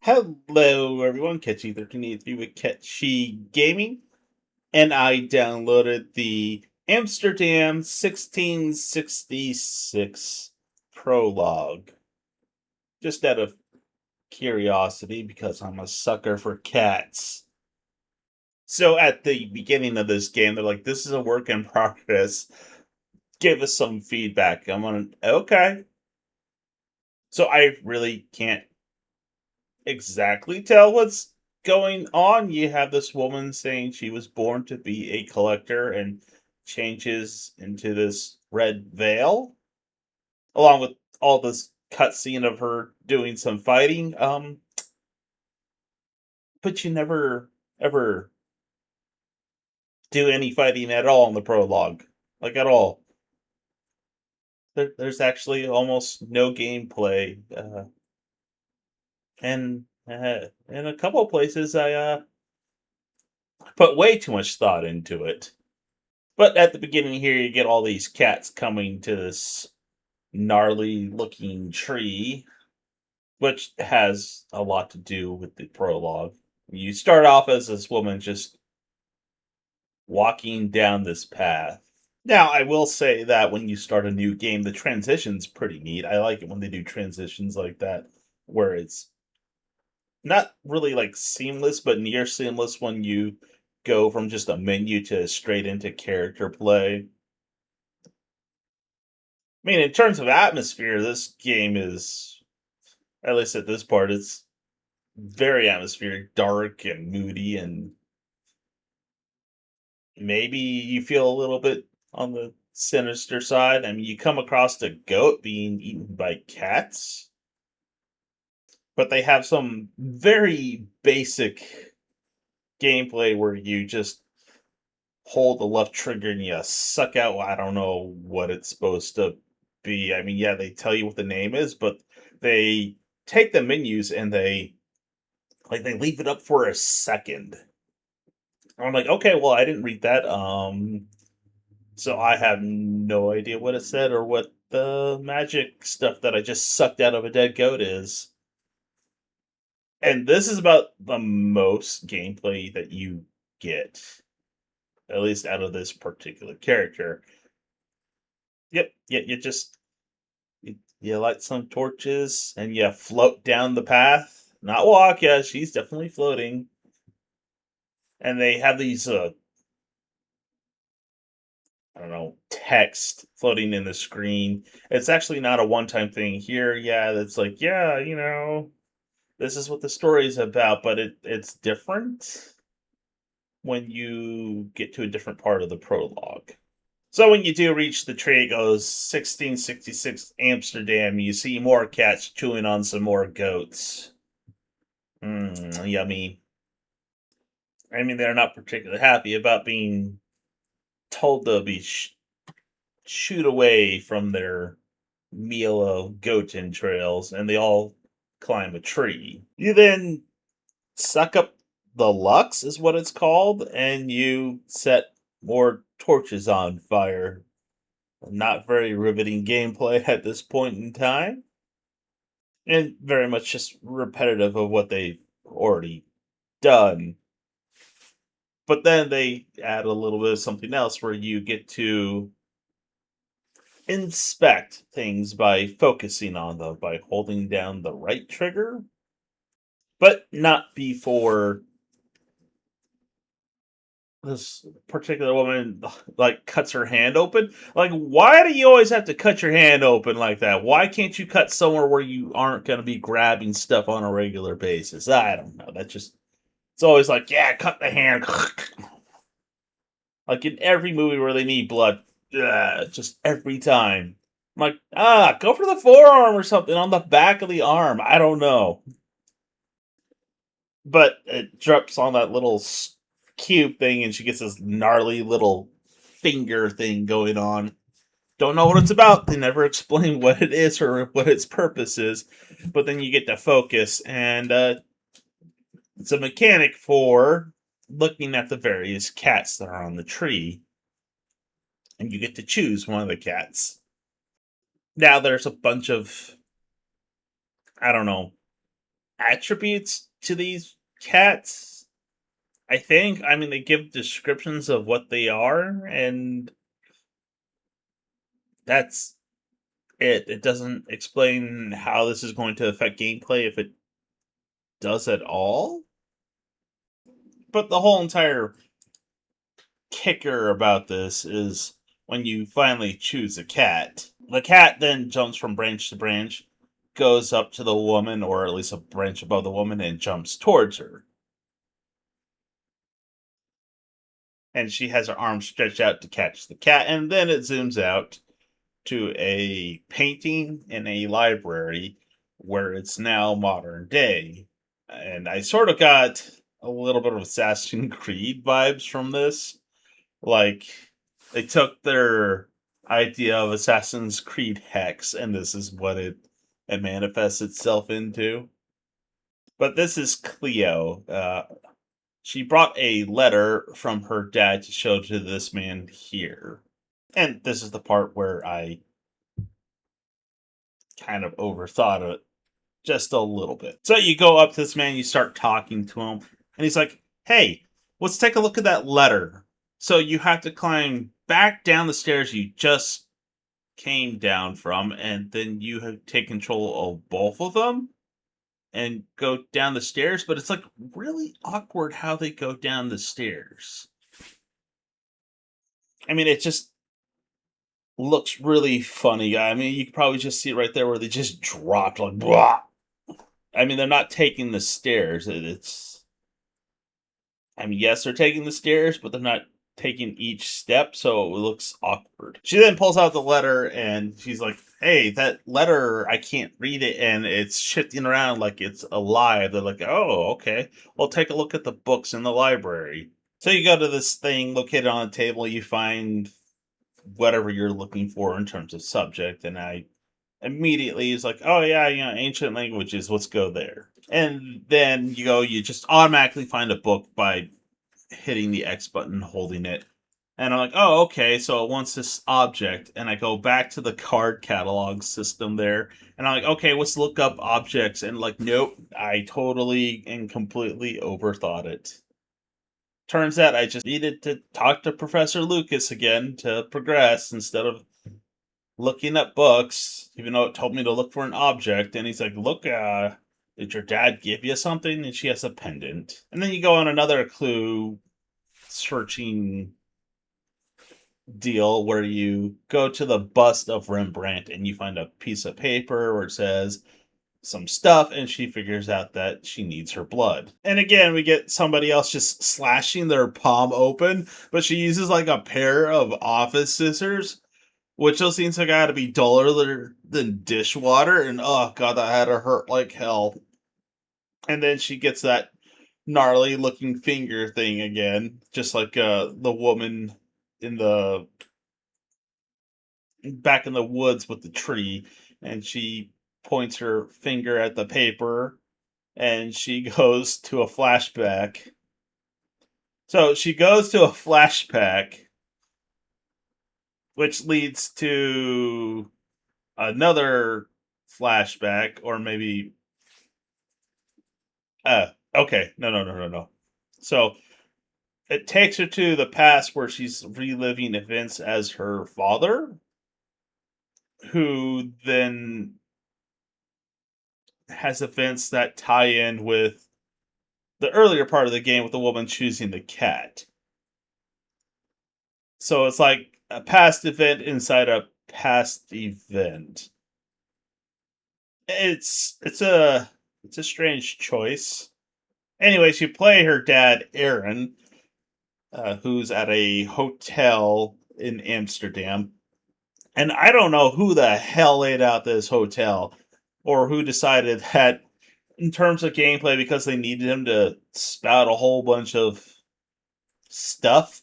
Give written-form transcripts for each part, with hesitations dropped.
Hello, everyone. Catchy1383 with Catchy Gaming, and I downloaded the Amsterdam 1666 Prologue just out of curiosity because I'm a sucker for cats. So at the beginning of this game, they're like, "This is a work in progress. Give us some feedback." I'm on, okay. So I really can't exactly tell what's going on. You have this woman saying she was born to be a collector and changes into this red veil, along with all this cutscene of her doing some fighting. But you never ever do any fighting at all in the prologue, like at all. There's actually almost no gameplay, and in a couple of places I put way too much thought into it. But at the beginning here, you get all these cats coming to this gnarly looking tree, which has a lot to do with the prologue. You start off as this woman just walking down this path. Now, I will say that when you start a new game, the transition's pretty neat. I like it when they do transitions like that, where it's not really like seamless, but near seamless when you go from just a menu to straight into character play. I mean, in terms of atmosphere, this game is, at least at this part, it's very atmospheric, dark and moody, and maybe you feel a little bit on the sinister side. I mean, you come across a goat being eaten by cats, but they have some very basic gameplay where you just hold the left trigger and you suck out. I don't know what it's supposed to be. I mean, yeah, they tell you what the name is, but they take the menus and they leave it up for a second. I'm like, okay, well, I didn't read that. So I have no idea what it said or what the magic stuff that I just sucked out of a dead goat is. And this is about the most gameplay that you get, at least out of this particular character. Yep, you just you light some torches and you float down the path. Not walk, yeah, she's definitely floating. And they have these I don't know, text floating in the screen. It's actually not a one-time thing here. Yeah, it's like, yeah, this is what the story is about, but it's different when you get to a different part of the prologue. So when you do reach the tree, it goes 1666 Amsterdam. You see more cats chewing on some more goats. Yummy. I mean, they're not particularly happy about being told to be shoot away from their meal of goat entrails, and they all climb a tree. You then suck up the lux, is what it's called, and you set more torches on fire. Not very riveting gameplay at this point in time, and very much just repetitive of what they've already done. But then they add a little bit of something else where you get to inspect things by focusing on them, by holding down the right trigger, but not before this particular woman like cuts her hand open. Like, why do you always have to cut your hand open like that? Why can't you cut somewhere where you aren't going to be grabbing stuff on a regular basis? I don't know. That just it's always like, yeah, cut the hand. Like in every movie where they need blood, just every time. I'm like, go for the forearm or something on the back of the arm. I don't know. But it drops on that little cube thing, and she gets this gnarly little finger thing going on. Don't know what it's about. They never explain what it is or what its purpose is. But then you get to focus, and it's a mechanic for looking at the various cats that are on the tree, and you get to choose one of the cats. Now there's a bunch of, I don't know, attributes to these cats. I think. I mean, they give descriptions of what they are, and that's it. It doesn't explain how this is going to affect gameplay if it does at all. But the whole entire kicker about this is when you finally choose a cat. The cat then jumps from branch to branch, goes up to the woman, or at least a branch above the woman, and jumps towards her. And she has her arms stretched out to catch the cat, and then it zooms out to a painting in a library where it's now modern day. And I sort of got a little bit of Assassin's Creed vibes from this. Like, they took their idea of Assassin's Creed Hex, and this is what it manifests itself into. But this is Cleo. She brought a letter from her dad to show to this man here. And this is the part where I kind of overthought it just a little bit. So you go up to this man, you start talking to him, and he's like, "Hey, let's take a look at that letter." So you have to climb back down the stairs you just came down from, and then you have take control of both of them and go down the stairs, but it's like really awkward how they go down the stairs. I mean, it just looks really funny. I mean, you could probably just see it right there where they just dropped like blah. I mean, they're not taking the stairs. It's I mean, yes, they're taking the stairs, but they're not taking each step, so it looks awkward. She then pulls out the letter and she's like, "Hey, that letter, I can't read it and it's shifting around like it's alive." They're like, "Oh, okay. Well, take a look at the books in the library." So you go to this thing located on a table, you find whatever you're looking for in terms of subject, and I immediately is like, "Oh yeah, ancient languages, let's go there." And then you just automatically find a book by hitting the X button, holding it. And I'm like, "Oh, okay, so it wants this object." And I go back to the card catalog system there, and I'm like, "Okay, let's look up objects." And like, nope, I totally and completely overthought it. Turns out I just needed to talk to Professor Lucas again to progress instead of looking up books, even though it told me to look for an object. And he's like, "Look, did your dad give you something?" And she has a pendant. And then you go on another clue searching deal where you go to the bust of Rembrandt and you find a piece of paper where it says some stuff, and she figures out that she needs her blood. And again, we get somebody else just slashing their palm open, but she uses like a pair of office scissors, which just seems like I had to be duller than dishwater, and oh god, that had to hurt like hell. And then she gets that gnarly looking finger thing again, just like the woman in the back in the woods with the tree, and she points her finger at the paper, and she goes to a flashback. So she goes to a flashback, which leads to another flashback, or maybe okay, no. So it takes her to the past where she's reliving events as her father, who then has events that tie in with the earlier part of the game with the woman choosing the cat. So it's like a past event inside a past event. It's a strange choice. Anyways, you play her dad, Aaron, who's at a hotel in Amsterdam. And I don't know who the hell laid out this hotel or who decided that in terms of gameplay, because they needed him to spout a whole bunch of stuff,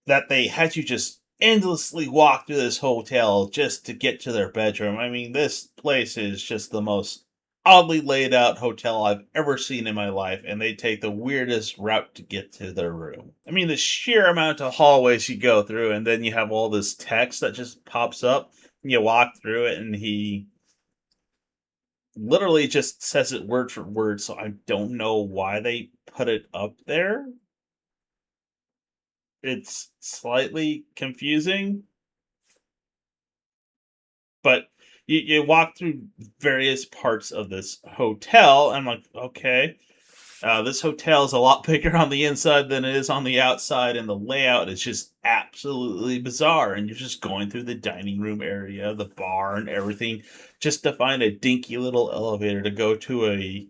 that they had you just endlessly walk through this hotel just to get to their bedroom. I mean, this place is just the most oddly laid out hotel I've ever seen in my life, and they take the weirdest route to get to their room. I mean, the sheer amount of hallways you go through, and then you have all this text that just pops up, and you walk through it, and he literally just says it word for word, so I don't know why they put it up there. It's slightly confusing, but you walk through various parts of this hotel. I'm like, okay, this hotel is a lot bigger on the inside than it is on the outside, and the layout is just absolutely bizarre. And you're just going through the dining room area, the bar, and everything, just to find a dinky little elevator to go to a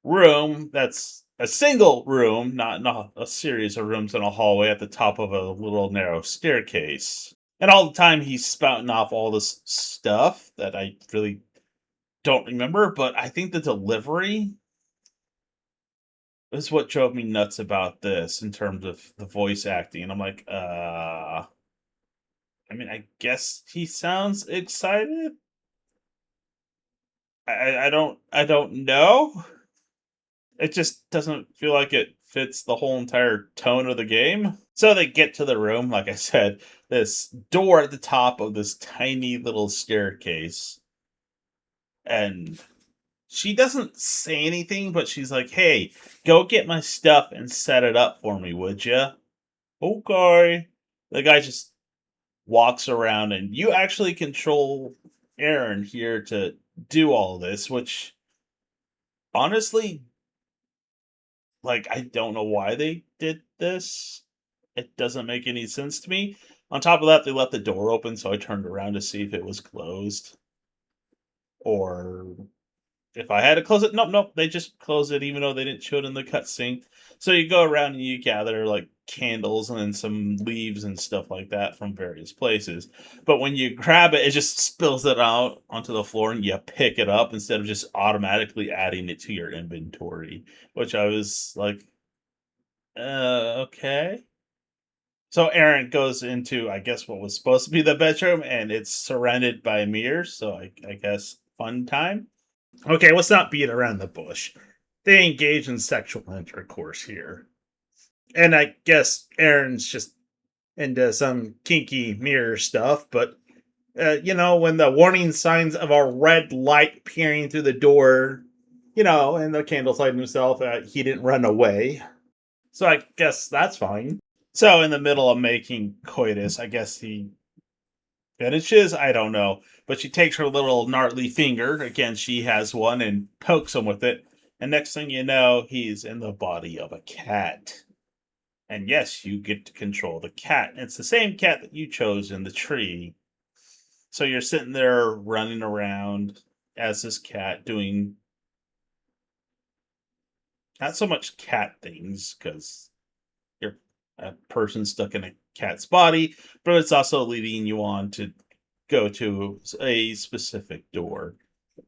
room that's a single room, not a series of rooms in a hallway at the top of a little narrow staircase. And all the time he's spouting off all this stuff that I really don't remember, but I think the delivery is what drove me nuts about this in terms of the voice acting. And I'm like, I mean, I guess he sounds excited. I don't know. It just doesn't feel like it fits the whole entire tone of the game. So they get to the room, like I said, this door at the top of this tiny little staircase, and she doesn't say anything, but she's like, "Hey, go get my stuff and set it up for me, would you?" Okay. The guy just walks around, and you actually control Aaron here to do all this, which honestly, like, I don't know why they did this. It doesn't make any sense to me. On top of that, they left the door open, so I turned around to see if it was closed or if I had to close it. Nope, nope, they just closed it even though they didn't show it in the cutscene. So you go around and you gather, like, candles and then some leaves and stuff like that from various places. But when you grab it, it just spills it out onto the floor and you pick it up instead of just automatically adding it to your inventory, which I was like, okay." So Aaron goes into, I guess, what was supposed to be the bedroom, and it's surrounded by mirrors. So I guess fun time. Okay, let's not beat around the bush. They engage in sexual intercourse here, and I guess Aaron's just into some kinky mirror stuff. But when the warning signs of a red light peering through the door, and the candle's lighting himself, he didn't run away. So I guess that's fine. So in the middle of making coitus, I guess he finishes. I don't know, but she takes her little gnarly finger. Again, she has one and pokes him with it. And next thing you know, he's in the body of a cat. And yes, you get to control the cat. It's the same cat that you chose in the tree. So you're sitting there running around as this cat doing not so much cat things because you're a person stuck in a cat's body, but it's also leading you on to go to a specific door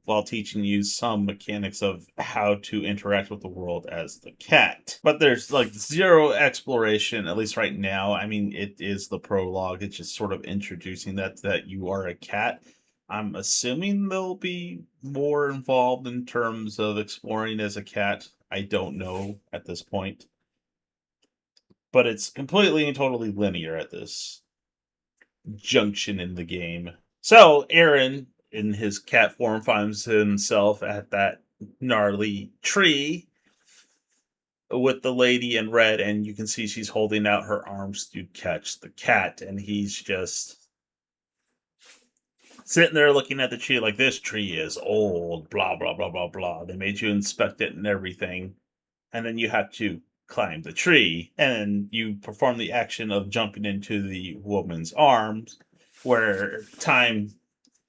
while teaching you some mechanics of how to interact with the world as the cat. But there's like zero exploration, at least right now. I mean, it is the prologue. It's just sort of introducing that you are a cat. I'm assuming there'll be more involved in terms of exploring as a cat. I don't know at this point, but it's completely and totally linear at this junction in the game. So Aaron, in his cat form, finds himself at that gnarly tree with the lady in red, and you can see she's holding out her arms to catch the cat, and he's just sitting there looking at the tree like, this tree is old, blah blah blah blah blah. They made you inspect it and everything, and then you have to climb the tree, and you perform the action of jumping into the woman's arms, where time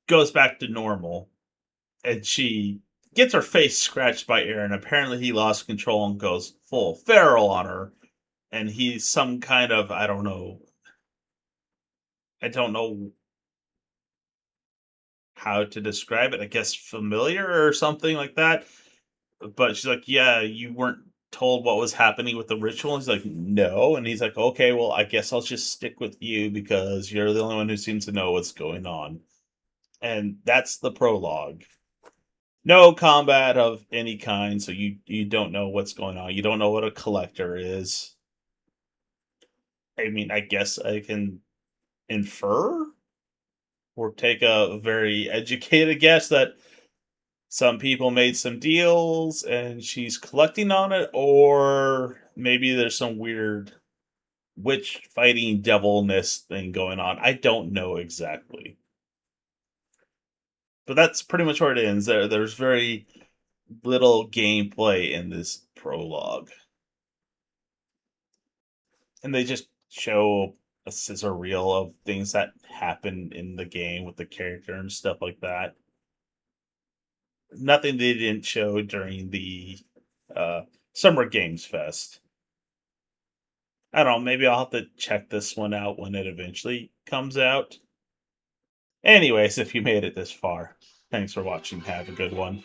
goes back to normal, and she gets her face scratched by Aaron. Apparently, he lost control and goes full feral on her, and he's some kind of, I don't know how to describe it. I guess familiar or something like that. But she's like, "Yeah, you weren't told what was happening with the ritual." He's like, "No," and he's like, "Okay, well, I guess I'll just stick with you because you're the only one who seems to know what's going on." And that's the prologue. No combat of any kind, so you don't know what's going on. You don't know what a collector is. I mean, I guess I can infer or take a very educated guess that some people made some deals and she's collecting on it, or maybe there's some weird witch fighting devilness thing going on. I don't know exactly. But that's pretty much where it ends. There's very little gameplay in this prologue. And they just show a scissor reel of things that happen in the game with the character and stuff like that. Nothing they didn't show during the uh, Summer Games Fest. I don't know, maybe I'll have to check this one out when it eventually comes out. Anyways, if you made it this far, thanks for watching. Have a good one.